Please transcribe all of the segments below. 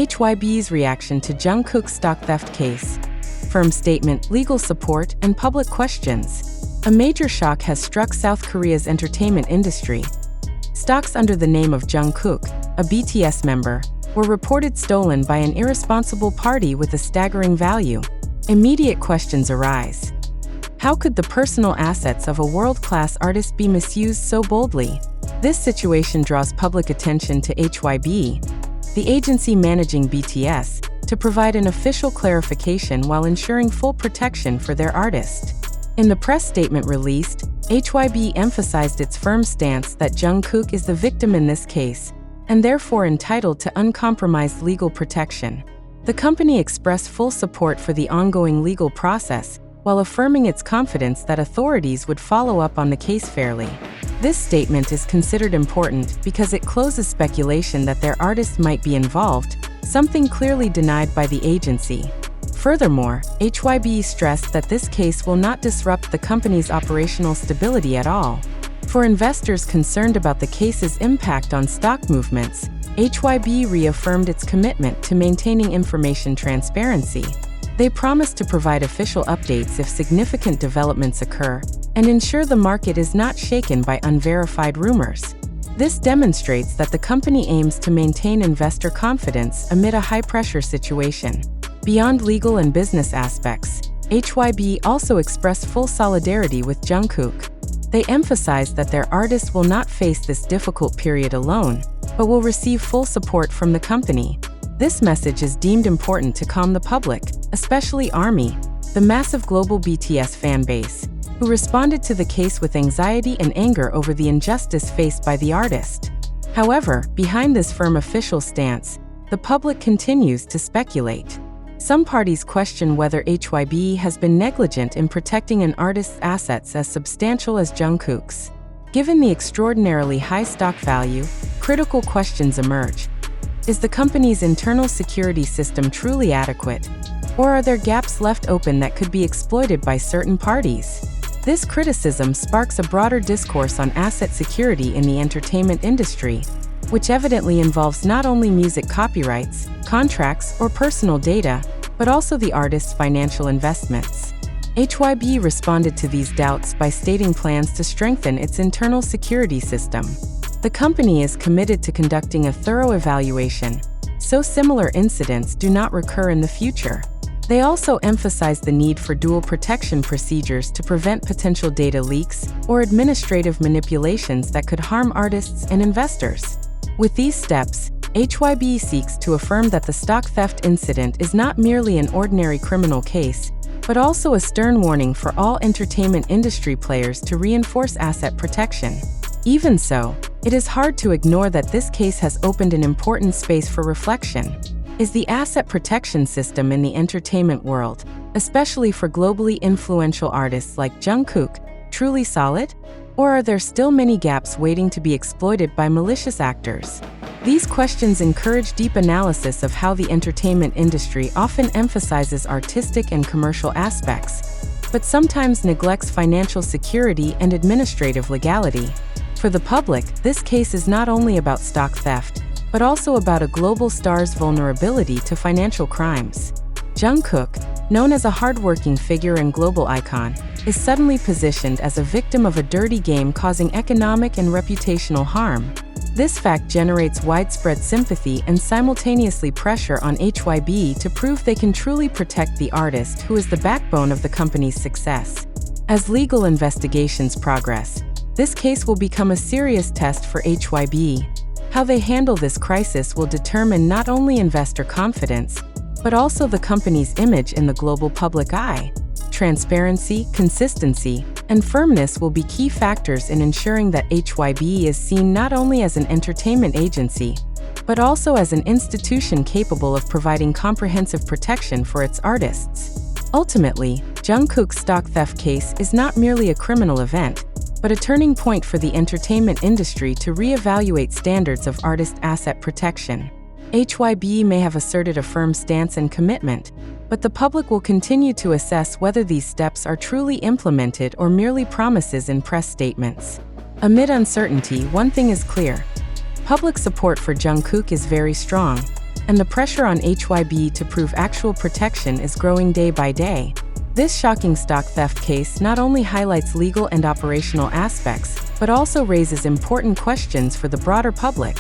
HYBE's reaction to Jungkook's stock theft case. Firm statement, legal support, and public questions. A major shock has struck South Korea's entertainment industry. Stocks under the name of Jungkook, a BTS member, were reported stolen by an irresponsible party with a staggering value. Immediate questions arise. How could the personal assets of a world-class artist be misused so boldly? This situation draws public attention to HYBE, the agency managing BTS, to provide an official clarification while ensuring full protection for their artist. In the press statement released, HYBE emphasized its firm stance that Jungkook is the victim in this case, and therefore entitled to uncompromised legal protection. The company expressed full support for the ongoing legal process, while affirming its confidence that authorities would follow up on the case fairly. This statement is considered important because it closes speculation that their artist might be involved, something clearly denied by the agency. Furthermore, HYBE stressed that this case will not disrupt the company's operational stability at all. For investors concerned about the case's impact on stock movements, HYBE reaffirmed its commitment to maintaining information transparency. They promised to provide official updates if significant developments occur, and ensure the market is not shaken by unverified rumors. This demonstrates that the company aims to maintain investor confidence amid a high-pressure situation. Beyond legal and business aspects, HYBE also expressed full solidarity with Jungkook. They emphasized that their artist will not face this difficult period alone, but will receive full support from the company. This message is deemed important to calm the public, especially ARMY, the massive global BTS fan base, who responded to the case with anxiety and anger over the injustice faced by the artist. However, behind this firm official stance, the public continues to speculate. Some parties question whether HYBE has been negligent in protecting an artist's assets as substantial as Jungkook's. Given the extraordinarily high stock value, critical questions emerge. Is the company's internal security system truly adequate? Or are there gaps left open that could be exploited by certain parties? This criticism sparks a broader discourse on asset security in the entertainment industry, which evidently involves not only music copyrights, contracts, or personal data, but also the artist's financial investments. HYBE responded to these doubts by stating plans to strengthen its internal security system. The company is committed to conducting a thorough evaluation, so similar incidents do not recur in the future. They also emphasize the need for dual protection procedures to prevent potential data leaks or administrative manipulations that could harm artists and investors. With these steps, HYBE seeks to affirm that the stock theft incident is not merely an ordinary criminal case, but also a stern warning for all entertainment industry players to reinforce asset protection. Even so, it is hard to ignore that this case has opened an important space for reflection. Is the asset protection system in the entertainment world, especially for globally influential artists like Jungkook, truly solid? Or are there still many gaps waiting to be exploited by malicious actors? These questions encourage deep analysis of how the entertainment industry often emphasizes artistic and commercial aspects, but sometimes neglects financial security and administrative legality. For the public, this case is not only about stock theft, but also about a global star's vulnerability to financial crimes. Jungkook, known as a hardworking figure and global icon, is suddenly positioned as a victim of a dirty game causing economic and reputational harm. This fact generates widespread sympathy and simultaneously pressure on HYBE to prove they can truly protect the artist who is the backbone of the company's success. As legal investigations progress, this case will become a serious test for HYBE. How they handle this crisis will determine not only investor confidence, but also the company's image in the global public eye. Transparency, consistency, and firmness will be key factors in ensuring that HYBE is seen not only as an entertainment agency, but also as an institution capable of providing comprehensive protection for its artists. Ultimately, Jungkook's stock theft case is not merely a criminal event, but a turning point for the entertainment industry to reevaluate standards of artist asset protection. HYBE may have asserted a firm stance and commitment, but the public will continue to assess whether these steps are truly implemented or merely promises in press statements. Amid uncertainty, one thing is clear. Public support for Jungkook is very strong. and the pressure on HYBE to prove actual protection is growing day by day. This shocking stock theft case not only highlights legal and operational aspects, but also raises important questions for the broader public.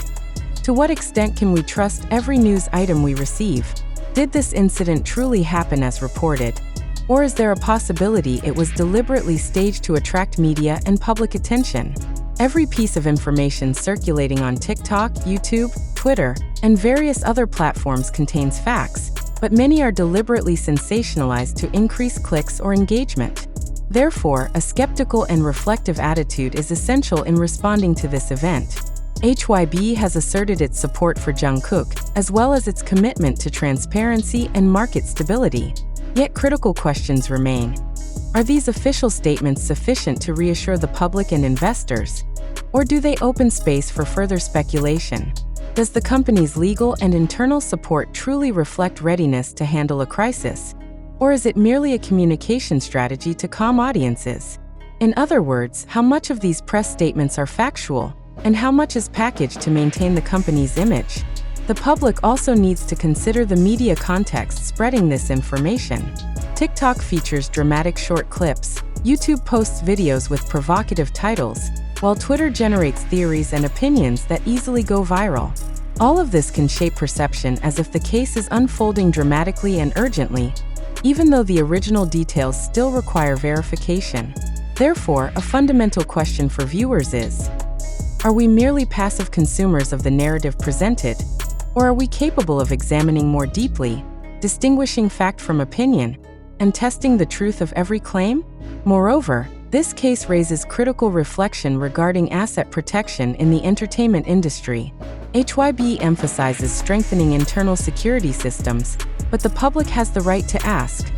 To what extent can we trust every news item we receive? Did this incident truly happen as reported? Or is there a possibility it was deliberately staged to attract media and public attention? Every piece of information circulating on TikTok, YouTube, Twitter, and various other platforms contains facts, but many are deliberately sensationalized to increase clicks or engagement. Therefore, a skeptical and reflective attitude is essential in responding to this event. HYBE has asserted its support for Jungkook, as well as its commitment to transparency and market stability. Yet critical questions remain. Are these official statements sufficient to reassure the public and investors? Or do they open space for further speculation? Does the company's legal and internal support truly reflect readiness to handle a crisis? Or is it merely a communication strategy to calm audiences? In other words, how much of these press statements are factual, and how much is packaged to maintain the company's image? The public also needs to consider the media context spreading this information. TikTok features dramatic short clips, YouTube posts videos with provocative titles, while Twitter generates theories and opinions that easily go viral. All of this can shape perception as if the case is unfolding dramatically and urgently, even though the original details still require verification. Therefore, a fundamental question for viewers is: are we merely passive consumers of the narrative presented? Or are we capable of examining more deeply, distinguishing fact from opinion, and testing the truth of every claim? Moreover, this case raises critical reflection regarding asset protection in the entertainment industry. HYBE emphasizes strengthening internal security systems, but the public has the right to ask: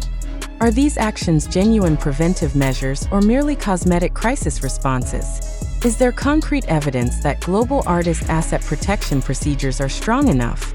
are these actions genuine preventive measures or merely cosmetic crisis responses? Is there concrete evidence that global artist asset protection procedures are strong enough?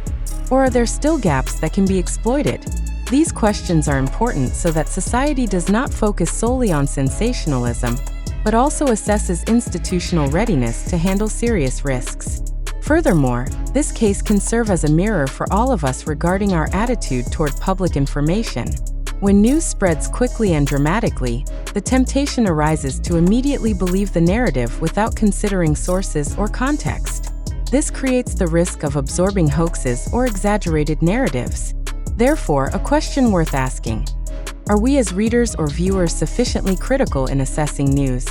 Or are there still gaps that can be exploited? These questions are important so that society does not focus solely on sensationalism, but also assesses institutional readiness to handle serious risks. Furthermore, this case can serve as a mirror for all of us regarding our attitude toward public information. When news spreads quickly and dramatically, the temptation arises to immediately believe the narrative without considering sources or context. This creates the risk of absorbing hoaxes or exaggerated narratives. Therefore, a question worth asking: are we as readers or viewers sufficiently critical in assessing news?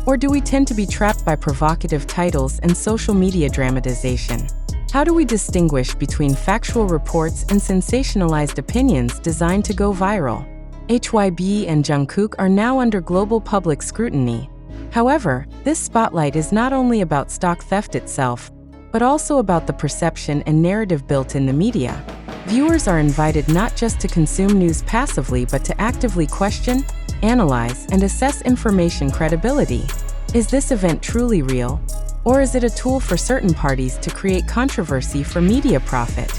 Or do we tend to be trapped by provocative titles and social media dramatization? How do we distinguish between factual reports and sensationalized opinions designed to go viral? HYBE and Jungkook are now under global public scrutiny. However, this spotlight is not only about stock theft itself, but also about the perception and narrative built in the media. Viewers are invited not just to consume news passively but to actively question, analyze, and assess information credibility. Is this event truly real? Or is it a tool for certain parties to create controversy for media profit?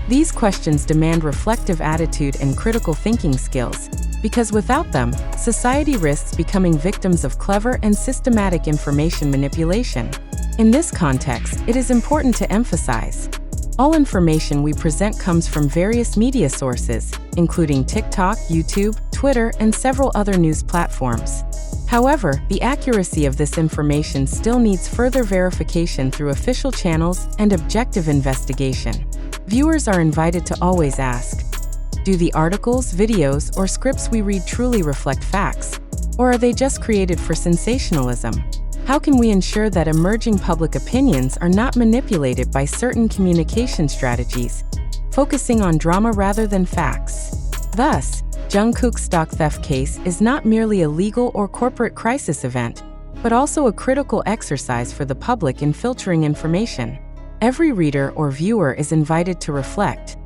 These questions demand reflective attitude and critical thinking skills, because without them, society risks becoming victims of clever and systematic information manipulation. In this context, it is important to emphasize: all information we present comes from various media sources, including TikTok, YouTube, Twitter, and several other news platforms. However, the accuracy of this information still needs further verification through official channels and objective investigation. Viewers are invited to always ask: do the articles, videos, or scripts we read truly reflect facts? Or are they just created for sensationalism? How can we ensure that emerging public opinions are not manipulated by certain communication strategies, focusing on drama rather than facts? Thus, Jungkook's stock theft case is not merely a legal or corporate crisis event, but also a critical exercise for the public in filtering information. Every reader or viewer is invited to reflect: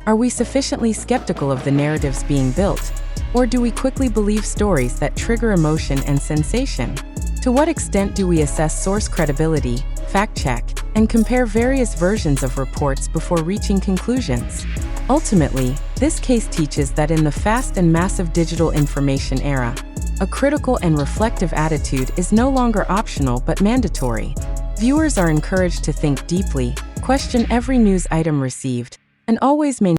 are we sufficiently skeptical of the narratives being built? Or do we quickly believe stories that trigger emotion and sensation? To what extent do we assess source credibility, fact-check, and compare various versions of reports before reaching conclusions? Ultimately, this case teaches that in the fast and massive digital information era, a critical and reflective attitude is no longer optional but mandatory. Viewers are encouraged to think deeply, question every news item received, and always maintain